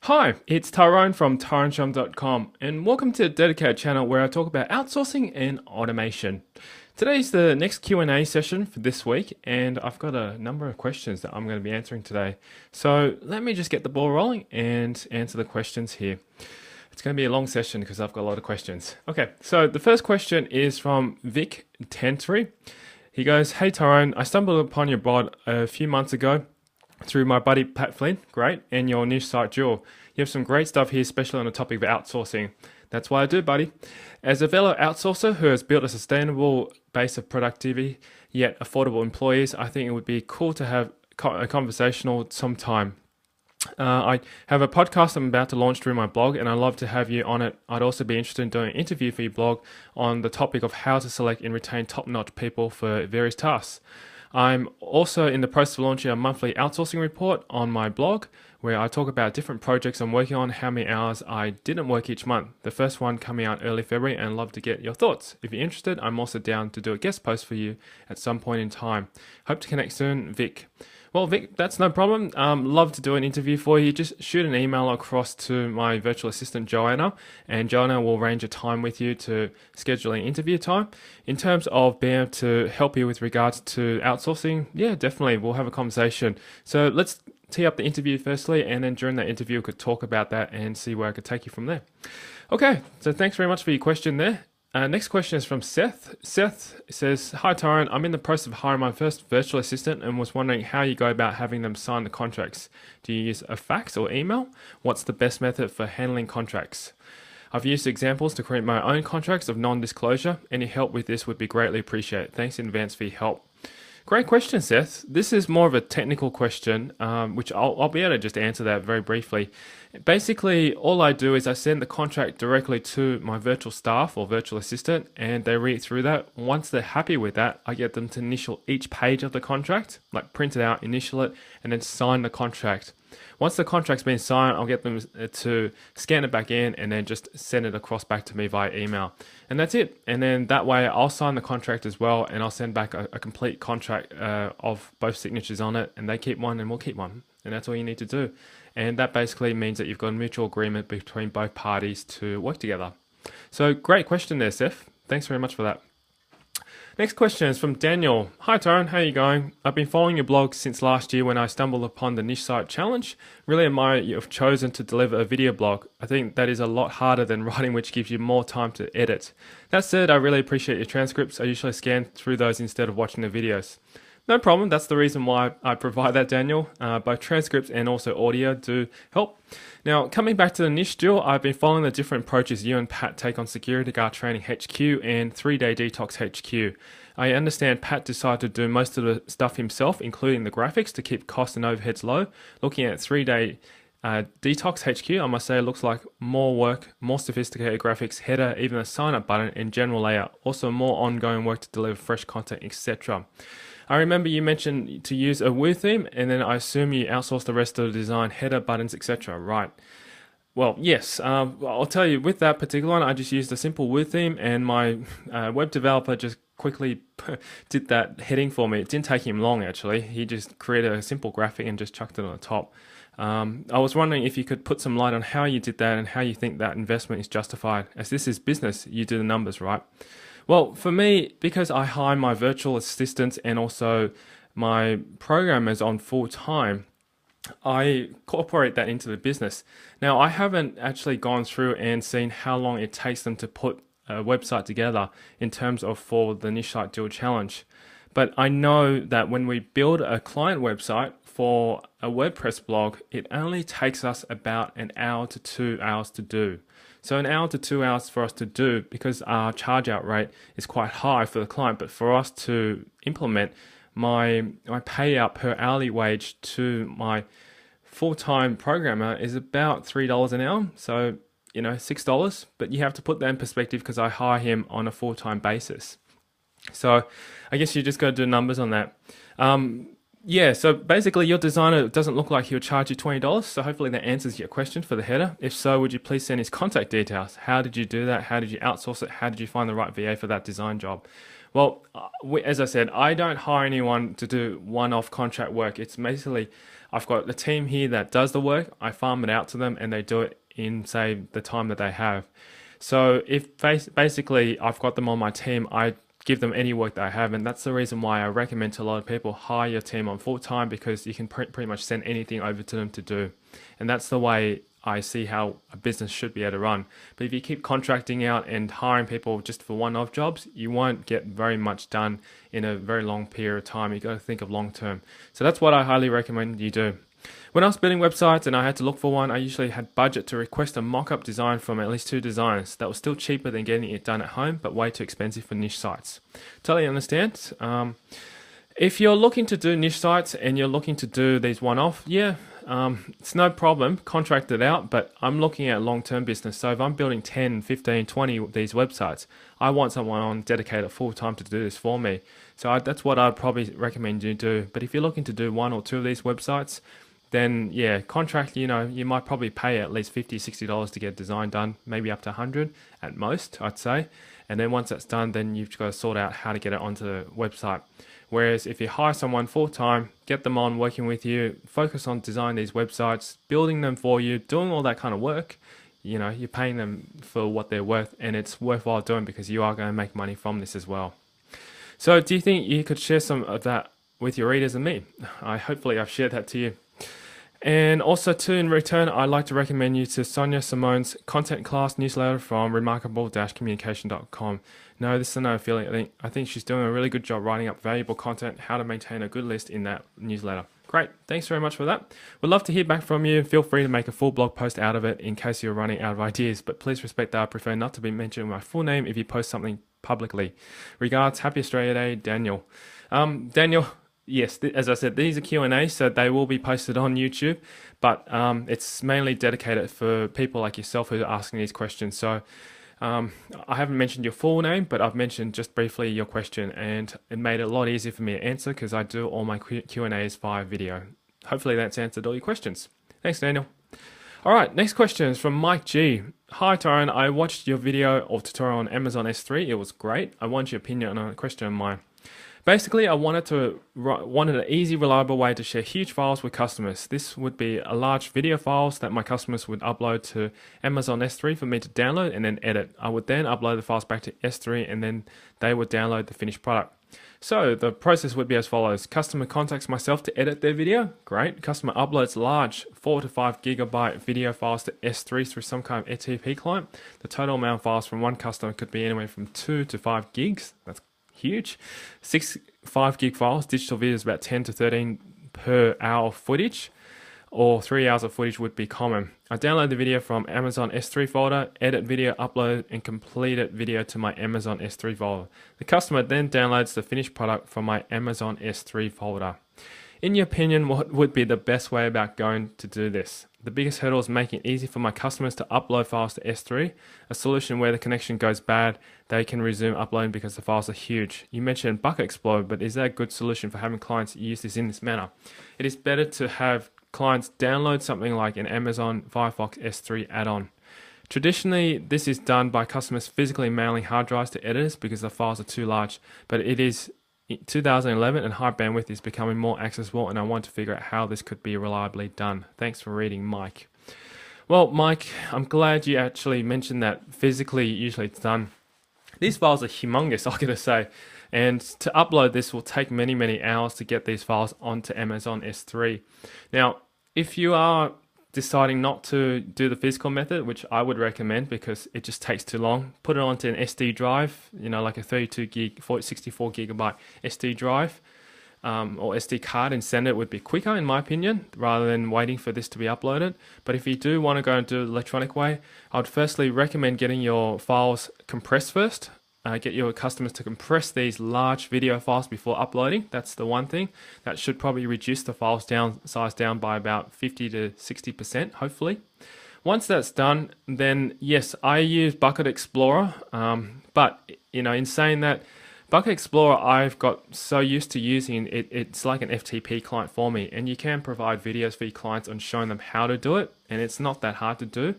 Hi, it's Tyrone from tyroneshum.com and welcome to the dedicated channel where I talk about outsourcing and automation. Today's the next Q&A session for this week and I've got a number of questions that I'm going to be answering today. So let me just get the ball rolling and answer the questions here. It's going to be a long session because I've got a lot of questions. Okay, so the first question is from Vic Tentry. He goes, "Hey Tyrone, I stumbled upon your blog a few months ago through my buddy Pat Flynn, great, and your niche site Jewel. You have some great stuff here, especially on the topic of outsourcing. That's why I do, buddy. As a fellow outsourcer who has built a sustainable base of productivity yet affordable employees, I think it would be cool to have a conversational sometime. I have a podcast I'm about to launch through my blog and I'd love to have you on it. I'd also be interested in doing an interview for your blog on the topic of how to select and retain top-notch people for various tasks. I'm also in the process of launching a monthly outsourcing report on my blog where I talk about different projects I'm working on, how many hours I didn't work each month. The first one coming out early February and I'd love to get your thoughts. If you're interested, I'm also down to do a guest post for you at some point in time. Hope to connect soon, Vic." Well, Vic, that's no problem. Love to do an interview for you. Just shoot an email across to my virtual assistant, Joanna, and Joanna will arrange a time with you to schedule an interview time. In terms of being able to help you with regards to outsourcing, yeah, definitely. We'll have a conversation. So let's tee up the interview firstly, and then during that interview, we could talk about that and see where I could take you from there. Okay, so thanks very much for your question there. Next question is from Seth. Seth says, "Hi Tyrone, I'm in the process of hiring my first virtual assistant and was wondering how you go about having them sign the contracts. Do you use a fax or email? What's the best method for handling contracts? I've used examples to create my own contracts of non-disclosure. Any help with this would be greatly appreciated. Thanks in advance for your help." Great question, Seth. This is more of a technical question, which I'll be able to just answer that very briefly. Basically, all I do is I send the contract directly to my virtual staff or virtual assistant, and they read through that. Once they're happy with that, I get them to initial each page of the contract, like print it out, initial it, and then sign the contract. Once the contract's been signed, I'll get them to scan it back in and then just send it across back to me via email. And that's it. And then that way I'll sign the contract as well and I'll send back a complete contract of both signatures on it, and they keep one and we'll keep one. And that's all you need to do. And that basically means that you've got a mutual agreement between both parties to work together. So great question there, Seth. Thanks very much for that. Next question is from Daniel. "Hi Tyrone, how are you going? I've been following your blog since last year when I stumbled upon the Niche Site Challenge. Really admire you've chosen to deliver a video blog. I think that is a lot harder than writing, which gives you more time to edit. That said, I really appreciate your transcripts. I usually scan through those instead of watching the videos." No problem. That's the reason why I provide that, Daniel. Both transcripts and also audio do help. Now, coming back to the niche deal, I've been following the different approaches you and Pat take on Security Guard Training HQ and 3-Day Detox HQ. I understand Pat decided to do most of the stuff himself, including the graphics, to keep costs and overheads low. Looking at 3-Day Detox HQ, I must say it looks like more work, more sophisticated graphics, header, even a sign-up button, and general layout. Also more ongoing work to deliver fresh content, etc. I remember you mentioned to use a Woo theme, and then I assume you outsource the rest of the design, header, buttons, etc. Right. Well, yes. I'll tell you, with that particular one, I just used a simple Woo theme, and my web developer just quickly did that heading for me. It didn't take him long, actually. He just created a simple graphic and just chucked it on the top. I was wondering if you could put some light on how you did that and how you think that investment is justified. As this is business, you do the numbers, right? Well, for me, because I hire my virtual assistants and also my programmers on full time, I incorporate that into the business. Now, I haven't actually gone through and seen how long it takes them to put a website together in terms of for the Niche Site Deal Challenge. But I know that when we build a client website for a WordPress blog, it only takes us about an hour to 2 hours to do. So an hour to 2 hours for us to do, because our charge out rate is quite high for the client, but for us to implement, my payout per hourly wage to my full-time programmer is about $3 an hour. So, $6, but you have to put that in perspective because I hire him on a full-time basis. So I guess you just got to do numbers on that. Yeah, so basically your designer doesn't look like he'll charge you $20, so hopefully that answers your question for the header. If so, would you please send his contact details? How did you do that? How did you outsource it? How did you find the right VA for that design job? Well, as I said, I don't hire anyone to do one-off contract work. It's basically, I've got a team here that does the work. I farm it out to them, and they do it in, say, the time that they have. So if basically I've got them on my team, I give them any work that I have, and that's the reason why I recommend to a lot of people hire your team on full time, because you can pretty much send anything over to them to do, and that's the way I see how a business should be able to run. But if you keep contracting out and hiring people just for one-off jobs, you won't get very much done in a very long period of time. You got to think of long term. So that's what I highly recommend you do. When I was building websites and I had to look for one, I usually had budget to request a mock-up design from at least 2 designers. That was still cheaper than getting it done at home, but way too expensive for niche sites. Totally understand. If you're looking to do niche sites and you're looking to do these one-off, it's no problem, contract it out, but I'm looking at long-term business. So if I'm building 10, 15, 20 of these websites, I want someone on dedicated full-time to do this for me. So that's what I'd probably recommend you do. But if you're looking to do 1 or 2 of these websites, then contract, you might probably pay at least $50, $60 to get design done, maybe up to 100 at most, I'd say. And then once that's done, then you've got to sort out how to get it onto the website. Whereas if you hire someone full-time, get them on working with you, focus on designing these websites, building them for you, doing all that kind of work, you're paying them for what they're worth, and it's worthwhile doing because you are going to make money from this as well. So do you think you could share some of that with your readers and me? Hopefully I've shared that to you. And also too, in return, I'd like to recommend you to Sonia Simone's content class newsletter from remarkable-communication.com. No, this is no affiliate. I think she's doing a really good job writing up valuable content, how to maintain a good list in that newsletter. Great, thanks very much for that. We'd love to hear back from you. Feel free to make a full blog post out of it in case you're running out of ideas, but please respect that I prefer not to be mentioned my full name if you post something publicly. Regards, Happy Australia Day, Daniel. Daniel, yes, as I said, these are Q&A, so they will be posted on YouTube, but it's mainly dedicated for people like yourself who are asking these questions. So I haven't mentioned your full name, but I've mentioned just briefly your question, and it made it a lot easier for me to answer because I do all my Q&As via video. Hopefully that's answered all your questions. Thanks, Daniel. All right, next question is from Mike G. Hi, Tyrone. I watched your video or tutorial on Amazon S3. It was great. I want your opinion on a question of mine. Basically, I wanted an easy, reliable way to share huge files with customers. This would be a large video files that my customers would upload to Amazon S3 for me to download and then edit. I would then upload the files back to S3 and then they would download the finished product. So the process would be as follows. Customer contacts myself to edit their video. Great. Customer uploads large 4 to 5 gigabyte video files to S3 through some kind of FTP client. The total amount of files from one customer could be anywhere from 2 to 5 gigs. That's huge. 5 gig files, digital video is about 10 to 13 per hour footage, or 3 hours of footage would be common. I download the video from Amazon S3 folder, edit video, upload, and complete it video to my Amazon S3 folder. The customer then downloads the finished product from my Amazon S3 folder. In your opinion, what would be the best way about going to do this? The biggest hurdle is making it easy for my customers to upload files to S3, a solution where the connection goes bad, they can resume uploading because the files are huge. You mentioned Bucket Explorer, but is that a good solution for having clients use this in this manner? It is better to have clients download something like an Amazon Firefox S3 add-on. Traditionally, this is done by customers physically mailing hard drives to editors because the files are too large, but it is 2011 and high bandwidth is becoming more accessible, and I want to figure out how this could be reliably done. Thanks for reading, Mike. Well, Mike, I'm glad you actually mentioned that physically usually it's done. These files are humongous, I'm going to say, and to upload this will take many, many hours to get these files onto Amazon S3. Now, if you are deciding not to do the physical method, which I would recommend because it just takes too long, put it onto an SD drive, like a 32 gig, 64 gigabyte SD drive or SD card, and send it would be quicker in my opinion, rather than waiting for this to be uploaded. But if you do want to go and do it the electronic way, I would firstly recommend getting your files compressed first. Get your customers to compress these large video files before uploading. That's the one thing. That should probably reduce the files size down by about 50 to 60%, hopefully. Once that's done, then yes, I use Bucket Explorer. But in saying that, Bucket Explorer I've got so used to using it, it's like an FTP client for me, and you can provide videos for your clients on showing them how to do it, and it's not that hard to do.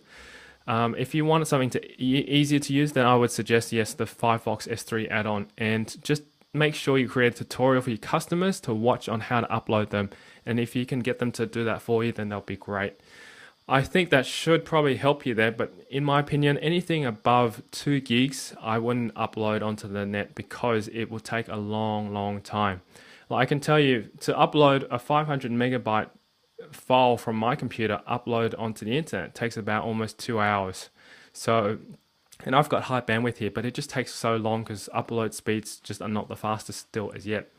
If you want something easier to use, then I would suggest, yes, the Firefox S3 add-on, and just make sure you create a tutorial for your customers to watch on how to upload them. And if you can get them to do that for you, then that'll be great. I think that should probably help you there, but in my opinion, anything above 2 gigs, I wouldn't upload onto the net because it will take a long time. Like I can tell you, to upload a 500 megabyte file from my computer, upload onto the internet, takes about almost 2 hours. So, and I've got high bandwidth here, but it just takes so long because upload speeds just are not the fastest still as yet.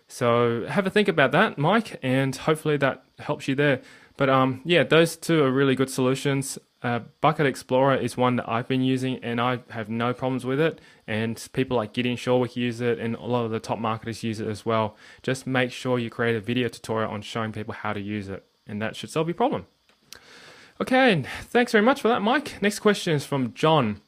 So have a think about that, Mike, and hopefully that helps you there. But yeah, those two are really good solutions. Bucket Explorer is one that I've been using and I have no problems with it. And people like Gideon Shorwick use it and a lot of the top marketers use it as well. Just make sure you create a video tutorial on showing people how to use it, and that should solve your problem. Okay, thanks very much for that, Mike. Next question is from John.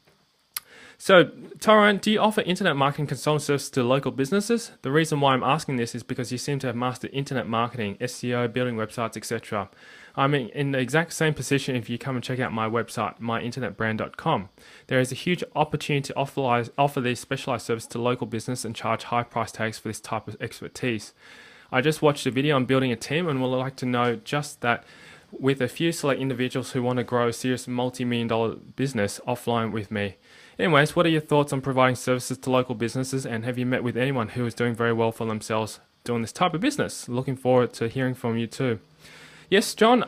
So, Tyrone, do you offer internet marketing consulting services to local businesses? The reason why I'm asking this is because you seem to have mastered internet marketing, SEO, building websites, etc. I'm in the exact same position if you come and check out my website, myinternetbrand.com. There is a huge opportunity to offer these specialized services to local business and charge high price tags for this type of expertise. I just watched a video on building a team and would like to know just that with a few select individuals who want to grow a serious multi-million-dollar business offline with me. Anyways, what are your thoughts on providing services to local businesses, and have you met with anyone who is doing very well for themselves doing this type of business? Looking forward to hearing from you too. Yes, John,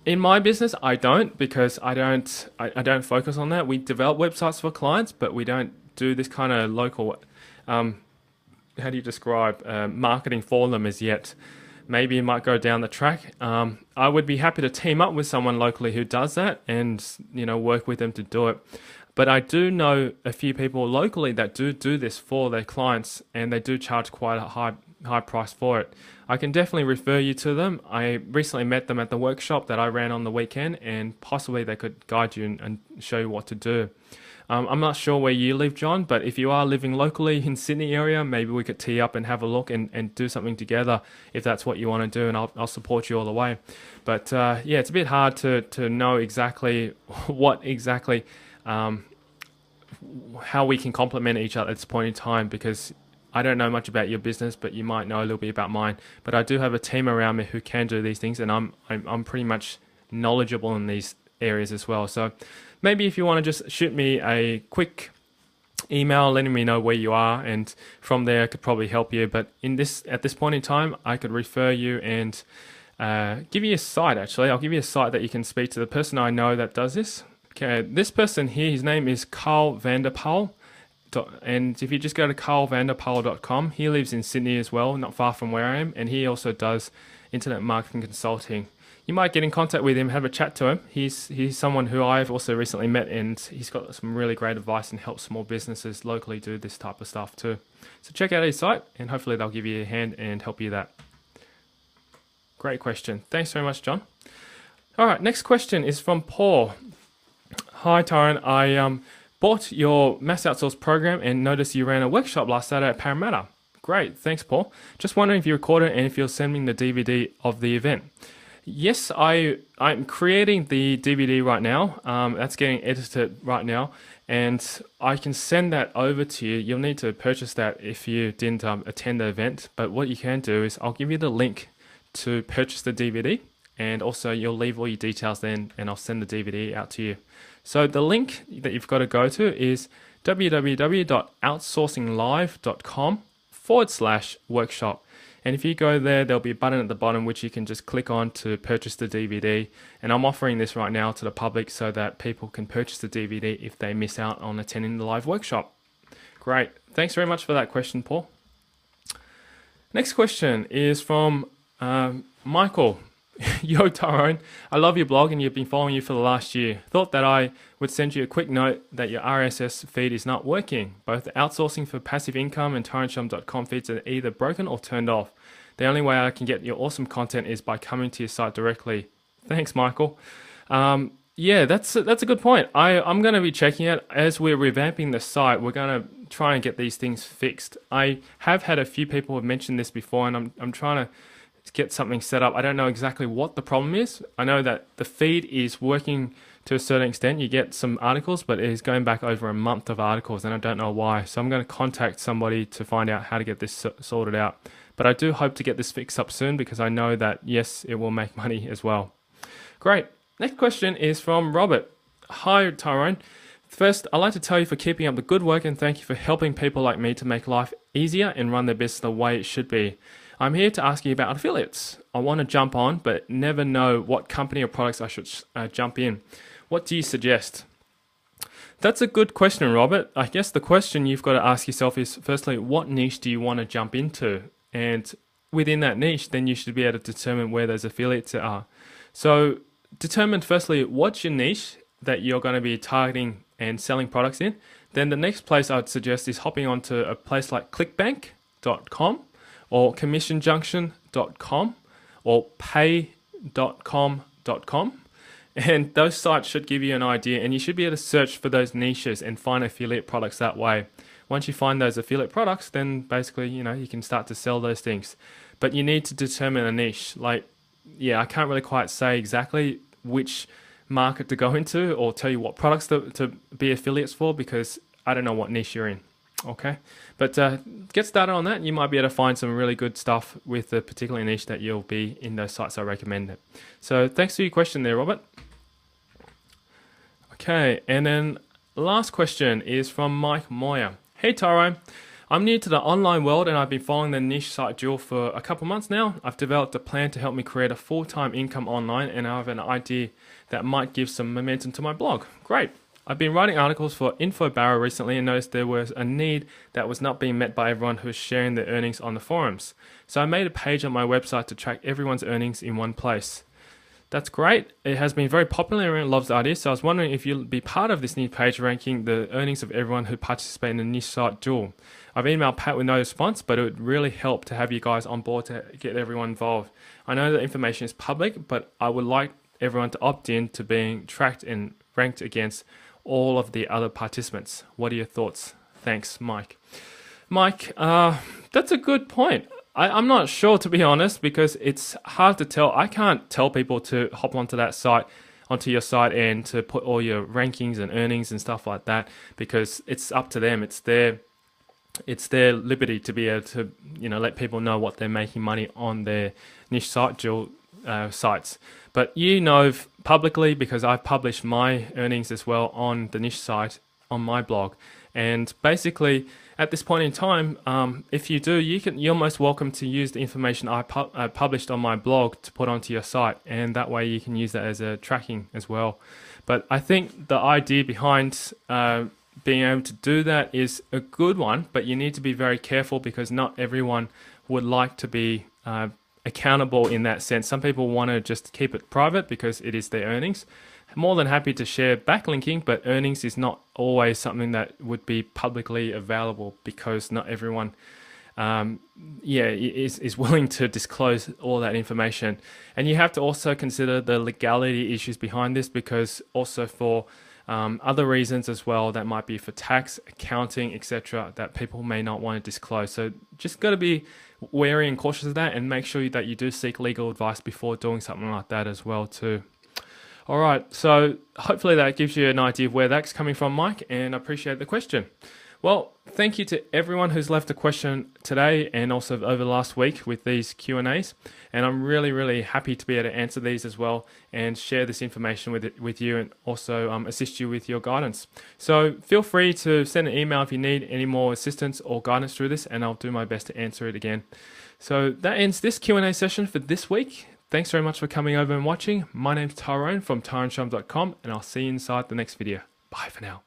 in my business, I don't, because I don't focus on that. We develop websites for clients, but we don't do this kind of local, how do you describe, marketing for them as yet. Maybe you might go down the track. I would be happy to team up with someone locally who does that and, work with them to do it. But I do know a few people locally that do this for their clients, and they do charge quite a high price for it. I can definitely refer you to them. I recently met them at the workshop that I ran on the weekend, and possibly they could guide you and show you what to do. I'm not sure where you live, John, but if you are living locally in Sydney area, maybe we could tee up and have a look and do something together if that's what you want to do, and I'll support you all the way. But yeah, it's a bit hard to know exactly how we can complement each other at this point in time, because I don't know much about your business, but you might know a little bit about mine. But I do have a team around me who can do these things, and I'm pretty much knowledgeable in these areas as well. So maybe if you want to just shoot me a quick email letting me know where you are, and from there I could probably help you. But at this point in time, I could refer you and give you a site. Actually, I'll give you a site that you can speak to the person I know that does this. Okay, this person here, his name is Carl Vanderpoel. And if you just go to carlvanderpoel.com, he lives in Sydney as well, not far from where I am, and he also does internet marketing consulting. You might get in contact with him, have a chat to him. He's someone who I've also recently met, and he's got some really great advice and helps small businesses locally do this type of stuff too. So check out his site, and hopefully they'll give you a hand and help you that. Great question. Thanks very much, John. All right, next question is from Paul. Hi, Tyrone. I bought your Mass Outsource program and noticed you ran a workshop last Saturday at Parramatta. Great, thanks, Paul. Just wondering if you recorded and if you're sending the DVD of the event. Yes, I'm creating the DVD right now. That's getting edited right now, and I can send that over to you. You'll need to purchase that if you didn't attend the event. But what you can do is I'll give you the link to purchase the DVD, and also you'll leave all your details then, and I'll send the DVD out to you. So the link that you've got to go to is www.outsourcinglive.com/workshop. And if you go there, there'll be a button at the bottom which you can just click on to purchase the DVD. And I'm offering this right now to the public so that people can purchase the DVD if they miss out on attending the live workshop. Great. Thanks very much for that question, Paul. Next question is from Michael. Yo, Tyrone, I love your blog and you've been following you for the last year. Thought that I would send you a quick note that your RSS feed is not working. Both the outsourcing for passive income and TyroneShum.com feeds are either broken or turned off. The only way I can get your awesome content is by coming to your site directly. Thanks, Michael. Yeah, that's a good point. I'm going to be checking it. As we're revamping the site, we're going to try and get these things fixed. I have had a few people have mentioned this before, and I'm trying to get something set up. I don't know exactly what the problem is. I know that the feed is working to a certain extent. You get some articles, but it is going back over a month of articles, and I don't know why. So I'm going to contact somebody to find out how to get this sorted out. But I do hope to get this fixed up soon, because I know that, yes, it will make money as well. Great. Next question is from Robert. Hi, Tyrone. First, I'd like to tell you for keeping up the good work, and thank you for helping people like me to make life easier and run their business the way it should be. I'm here to ask you about affiliates. I want to jump on, but never know what company or products I should jump in. What do you suggest? That's a good question, Robert. I guess the question you've got to ask yourself is, firstly, what niche do you want to jump into? And within that niche, then you should be able to determine where those affiliates are. So determine firstly, what's your niche that you're going to be targeting and selling products in. Then the next place I'd suggest is hopping onto a place like clickbank.com or commissionjunction.com or pay.com.com. And those sites should give you an idea, and you should be able to search for those niches and find affiliate products that way. Once you find those affiliate products, then basically, you can start to sell those things. But you need to determine a niche. I can't really quite say exactly which market to go into or tell you what products to be affiliates for, because I don't know what niche you're in. Okay, but get started on that. You might be able to find some really good stuff with the particular niche that you'll be in those sites I recommend it. So thanks for your question there, Robert. Okay, and then last question is from Mike Moyer. Hey Tyrone, I'm new to the online world and I've been following the niche site Duel for a couple months now. I've developed a plan to help me create a full-time income online, and I have an idea that might give some momentum to my blog. Great. I've been writing articles for InfoBarra recently and noticed there was a need that was not being met by everyone who was sharing their earnings on the forums. So I made a page on my website to track everyone's earnings in one place. That's great. It has been very popular and everyone loves the idea. So I was wondering if you'll be part of this new page ranking the earnings of everyone who participates in the niche site Duel. I've emailed Pat with no response, but it would really help to have you guys on board to get everyone involved. I know that information is public, but I would like everyone to opt in to being tracked and ranked against all of the other participants. What are your thoughts? Thanks, Mike. Mike, that's a good point. I'm not sure, to be honest, because it's hard to tell. I can't tell people to hop onto that site, onto your site, and to put all your rankings and earnings and stuff like that, because it's up to them. It's their liberty to be able to, let people know what they're making money on their niche site Duel sites. But publicly, because I've published my earnings as well on the niche site on my blog. And basically, at this point in time, if you do, you're most welcome to use the information I published on my blog to put onto your site, and that way you can use that as a tracking as well. But I think the idea behind being able to do that is a good one, but you need to be very careful, because not everyone would like to be accountable in that sense. Some people want to just keep it private because it is their earnings. I'm more than happy to share backlinking, but earnings is not always something that would be publicly available, because not everyone is willing to disclose all that information. And you have to also consider the legality issues behind this, because also for other reasons as well, that might be for tax, accounting, etc., that people may not want to disclose. So just got to be wary and cautious of that, and make sure that you do seek legal advice before doing something like that as well too. All right, so hopefully that gives you an idea of where that's coming from, Mike, and I appreciate the question. Well, thank you to everyone who's left a question today and also over the last week with these Q&As. And I'm really, really happy to be able to answer these as well and share this information with you, and also assist you with your guidance. So feel free to send an email if you need any more assistance or guidance through this, and I'll do my best to answer it again. So that ends this Q&A session for this week. Thanks very much for coming over and watching. My name's Tyrone from tyroneshum.com, and I'll see you inside the next video. Bye for now.